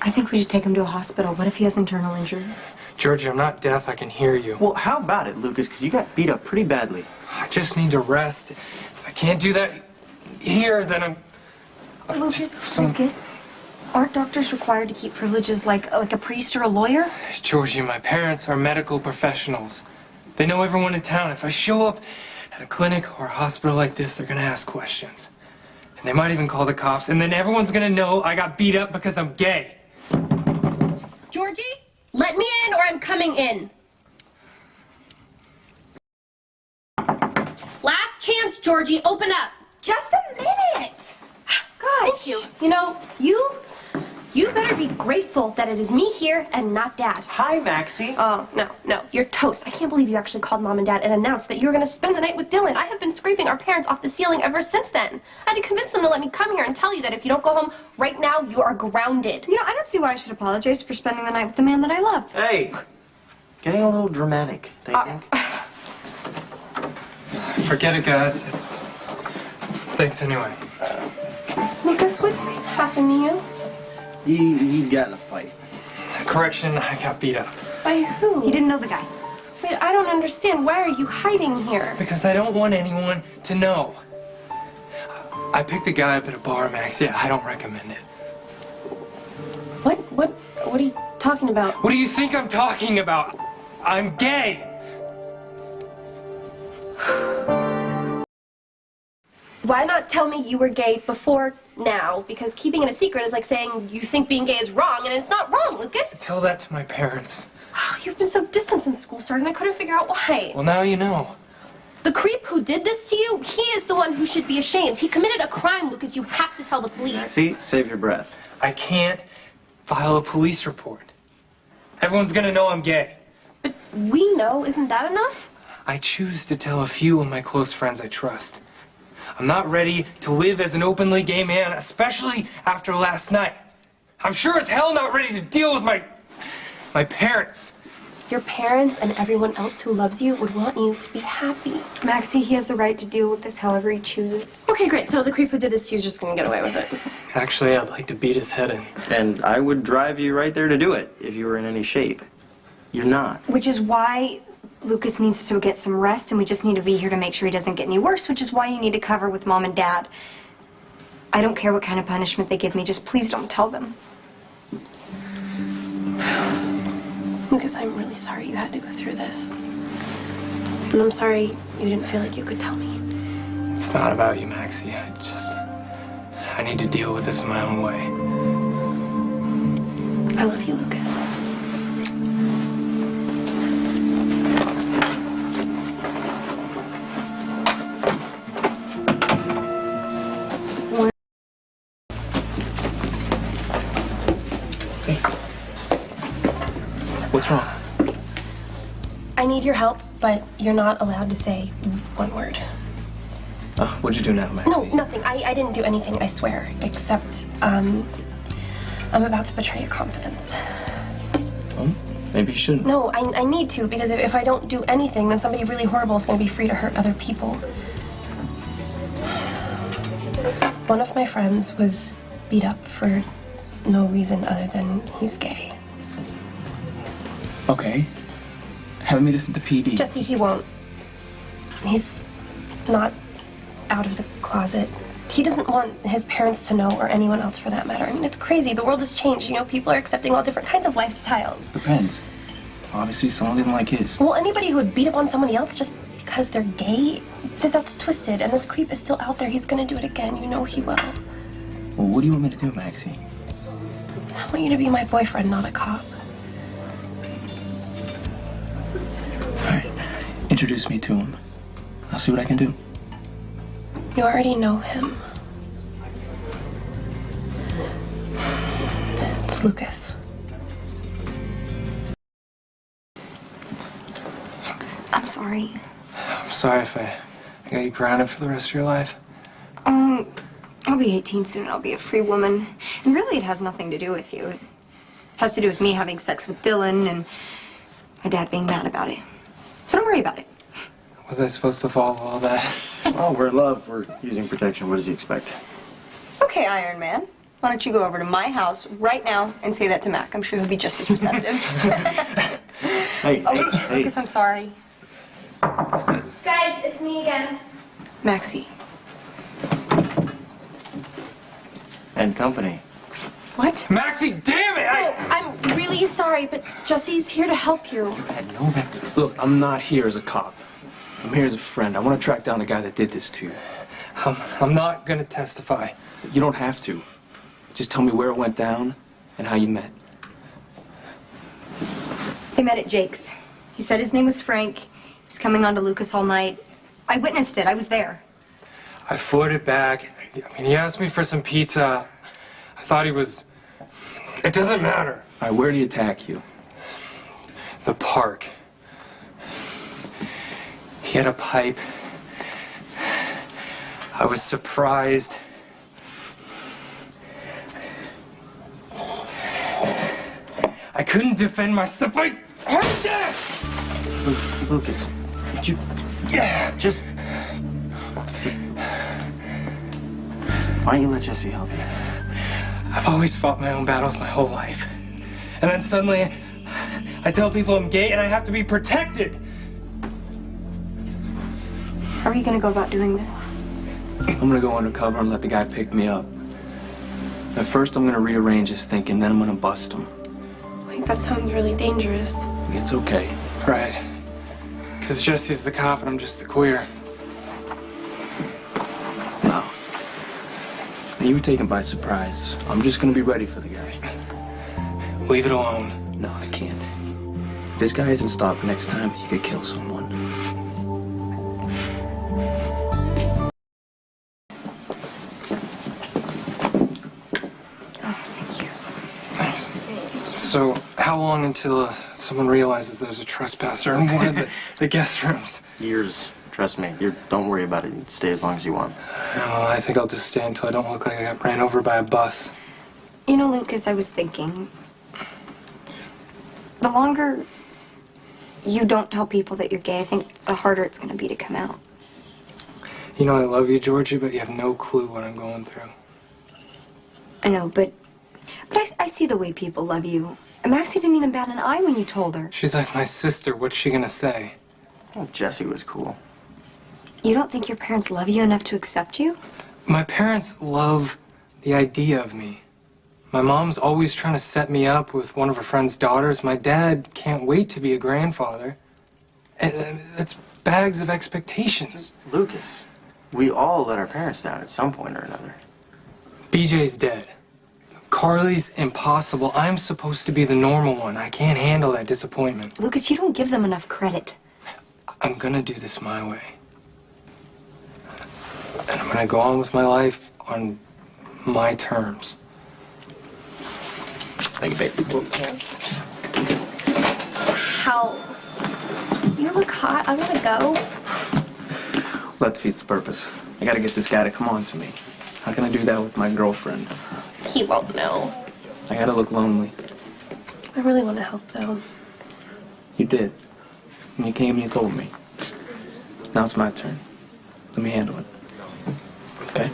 I think we should take him to a hospital. What if he has internal injuries? Georgie, I'm not deaf. I can hear you. Well, how about it, Lucas? Because you got beat up pretty badly. I just need to rest. If I can't do that here, then I'm... Lucas, aren't doctors required to keep privileges like a priest or a lawyer? Georgie, my parents are medical professionals. They know everyone in town. If I show up at a clinic or a hospital like this, they're gonna ask questions. And they might even call the cops, and then everyone's gonna know I got beat up because I'm gay. Georgie, let me in or I'm coming in. Last chance, Georgie, open up. Just a minute. Thank you. You know, you better be grateful that it is me here and not Dad. Hi, Maxie. Oh, no, you're toast. I can't believe you actually called Mom and Dad and announced that you were going to spend the night with Dylan. I have been scraping our parents off the ceiling ever since then. I had to convince them to let me come here and tell you that if you don't go home right now, you are grounded. You know, I don't see why I should apologize for spending the night with the man that I love. Hey, getting a little dramatic, don't you think? Forget it, guys. Thanks anyway. Lucas, what's happened to you? He got in a fight. Correction, I got beat up. By who? He didn't know the guy. Wait, I don't understand. Why are you hiding here? Because I don't want anyone to know. I picked a guy up at a bar, Maxie. I don't recommend it. What are you talking about? What do you think I'm talking about? I'm gay! Why not tell me you were gay before now? Because keeping it a secret is like saying you think being gay is wrong, and it's not wrong, Lucas. Tell that to my parents. You've been so distant since school started, and I couldn't figure out why. Well, now you know. The creep who did this to you, he is the one who should be ashamed. He committed a crime, Lucas. You have to tell the police. See, save your breath. I can't file a police report. Everyone's gonna know I'm gay. But we know, isn't that enough? I choose to tell a few of my close friends I trust. I'm not ready to live as an openly gay man, especially after last night. I'm sure as hell not ready to deal with my parents. Your parents and everyone else who loves you would want you to be happy. Maxie, he has the right to deal with this however he chooses. Okay, great. So the creep who did this to you is just gonna get away with it. Actually, I'd like to beat his head in. And I would drive you right there to do it if you were in any shape. You're not. Which is why Lucas needs to get some rest, and we just need to be here to make sure he doesn't get any worse, which is why you need to cover with Mom and Dad. I don't care what kind of punishment they give me, just please don't tell them. Lucas, I'm really sorry you had to go through this. And I'm sorry you didn't feel like you could tell me. It's not about you, Maxie. I need to deal with this in my own way. I love you, Lucas. What's wrong? I need your help, but you're not allowed to say one word. What'd you do now, Maxie? No, nothing. I didn't do anything, I swear. Except, I'm about to betray your confidence. Oh, maybe you shouldn't. No, I need to, because if I don't do anything, then somebody really horrible is going to be free to hurt other people. One of my friends was beat up for no reason other than he's gay. Okay. Have me listen to PD. Jesse, he won't. He's not out of the closet. He doesn't want his parents to know, or anyone else for that matter. I mean, it's crazy. The world has changed. You know, people are accepting all different kinds of lifestyles. Depends. Obviously, some didn't like his. Well, anybody who would beat up on somebody else just because they're gay, that's twisted. And this creep is still out there. He's gonna do it again. You know he will. Well, what do you want me to do, Maxie? I want you to be my boyfriend, not a cop. All right. Introduce me to him. I'll see what I can do. You already know him. It's Lucas. I'm sorry. I'm sorry if I got you grounded for the rest of your life. I'll be 18 soon and I'll be a free woman. And really it has nothing to do with you. It has to do with me having sex with Dylan and my dad being mad about it. So don't worry about it. Was I supposed to follow all that? Oh, we're in love. We're using protection. What does he expect? Okay, Iron Man. Why don't you go over to my house right now and say that to Mac? I'm sure he'll be just as receptive. Hey, Oh, hey. Lucas, I'm sorry. Guys, it's me again. Maxie. And company. What? Maxie, damn it! Oh, I'm really sorry, but Jesse's here to help you. I had no right to... Look, I'm not here as a cop. I'm here as a friend. I want to track down the guy that did this to you. I'm not gonna testify. You don't have to. Just tell me where it went down and how you met. They met at Jake's. He said his name was Frank. He was coming on to Lucas all night. I witnessed it. I was there. I fought it back. I mean, he asked me for some pizza. I thought he was... It doesn't matter. All right, where did he attack you? The park. He had a pipe. I was surprised. I couldn't defend myself. Lucas, you... Just... Sit. Why don't you let Jesse help you? I've always fought my own battles my whole life. And then suddenly, I tell people I'm gay and I have to be protected. How are you going to go about doing this? I'm gonna go undercover and let the guy pick me up. At first, I'm gonna rearrange his thinking, then I'm gonna bust him. Wait, that sounds really dangerous. It's okay. Right. Because Jesse's the cop and I'm just the queer. No. You were taken by surprise. I'm just gonna be ready for the guy. Leave it alone. No, I can't. If this guy isn't stopped next time, he could kill someone. Oh, thank you. Thanks. So, how long until someone realizes there's a trespasser in one of the guest rooms? Years. Trust me. Don't worry about it. Stay as long as you want. Oh, I think I'll just stay until I don't look like I got ran over by a bus. You know, Lucas, I was thinking, the longer you don't tell people that you're gay, I think the harder it's going to be to come out. You know I love you, Georgie, but you have no clue what I'm going through. I know, but I see the way people love you. And Maxie didn't even bat an eye when you told her. She's like my sister. What's she gonna say? Oh, Jesse was cool. You don't think your parents love you enough to accept you? My parents love the idea of me. My mom's always trying to set me up with one of her friend's daughters. My dad can't wait to be a grandfather. And it's bags of expectations. Lucas, we all let our parents down at some point or another. BJ's dead. Carly's impossible. I'm supposed to be the normal one. I can't handle that disappointment. Lucas, you don't give them enough credit. I'm gonna do this my way. And I'm gonna go on with my life on my terms. Thank you, babe. How? You look hot. I want to go. That defeats the purpose. I gotta get this guy to come on to me. How can I do that with my girlfriend? He won't know. I gotta look lonely. I really want to help, though. You did. And you came and you told me. Now it's my turn. Let me handle it. Okay?